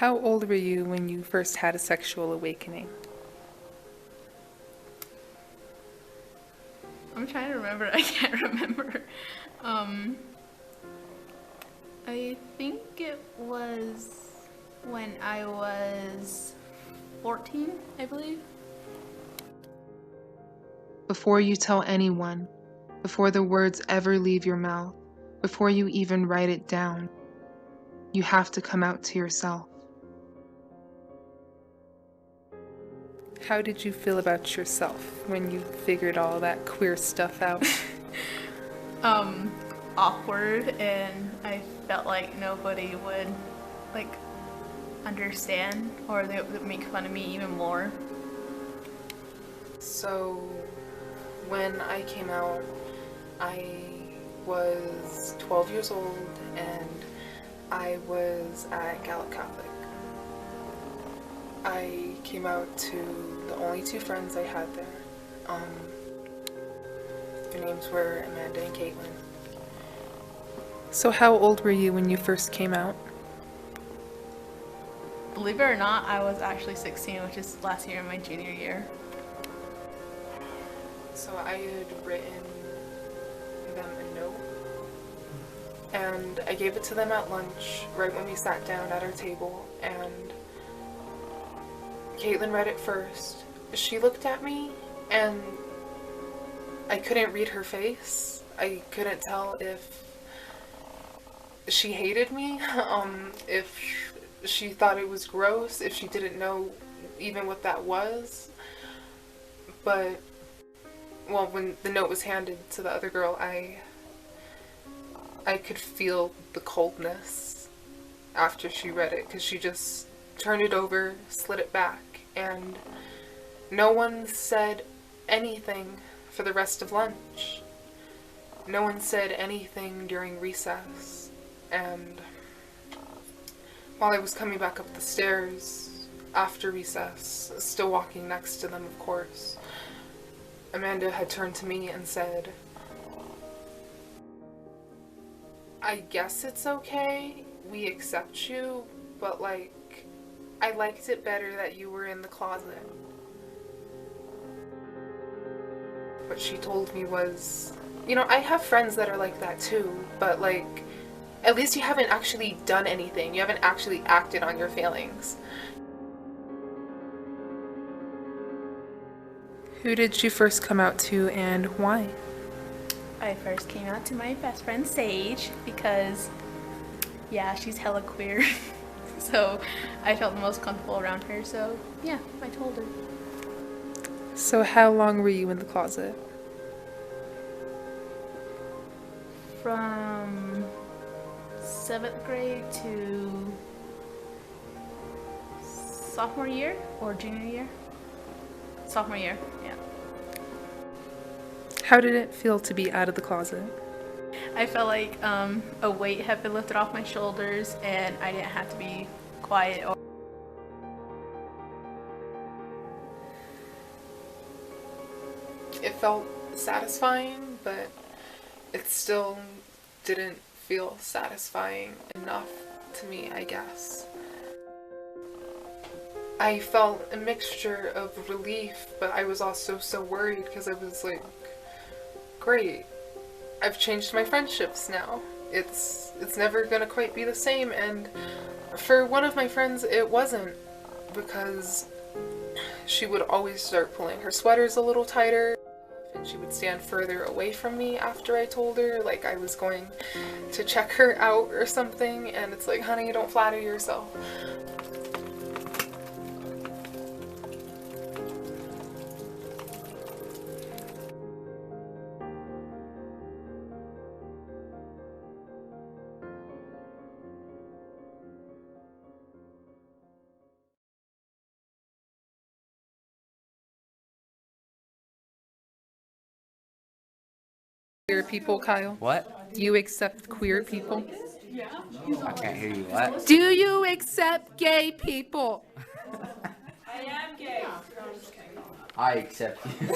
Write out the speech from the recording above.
How old were you when you first had a sexual awakening? I'm trying to remember. I can't remember. I think it was when I was 14, I believe. Before you tell anyone, before the words ever leave your mouth, before you even write it down, you have to come out to yourself. How did you feel about yourself when you figured all that queer stuff out? Awkward, and I felt like nobody would understand, or they would make fun of me even more. So, when I came out, I was 12 years old and I was at Gallup Catholic. I came out to the only two friends I had there. Their names were Amanda and Caitlin. So how old were you when you first came out? Believe it or not, I was actually 16, which is last year in my junior year. So I had written them a note, and I gave it to them at lunch, right when we sat down at our table, and Caitlin read it first. She looked at me, and I couldn't read her face. I couldn't tell if she hated me, if she thought it was gross, if she didn't know even what that was. But, well, when the note was handed to the other girl, I could feel the coldness after she read it, because she just turned it over, slid it back, and no one said anything for the rest of lunch. No one said anything during recess. And while I was coming back up the stairs after recess, still walking next to them, of course, Amanda had turned to me and said, "I guess it's okay, we accept you, but I liked it better that you were in the closet." What she told me was, I have friends that are like that too, but at least you haven't actually done anything. You haven't actually acted on your feelings. Who did you first come out to and why? I first came out to my best friend Sage because, yeah, she's hella queer. So I felt the most comfortable around her, so yeah, I told her. So how long were you in the closet? From 7th grade to sophomore year or junior year? Sophomore year, yeah. How did it feel to be out of the closet? I felt like a weight had been lifted off my shoulders and I didn't have to be quiet. It felt satisfying, but it still didn't feel satisfying enough to me, I guess. I felt a mixture of relief, but I was also so worried because I was like, great, I've changed my friendships now. It's never gonna quite be the same, and for one of my friends it wasn't, because she would always start pulling her sweaters a little tighter, and she would stand further away from me after I told her like I was going to check her out or something, and it's like, honey, you don't flatter yourself. Queer people, Kyle? What? You accept queer people? I can't hear you. What? Do you accept gay people? I accept you.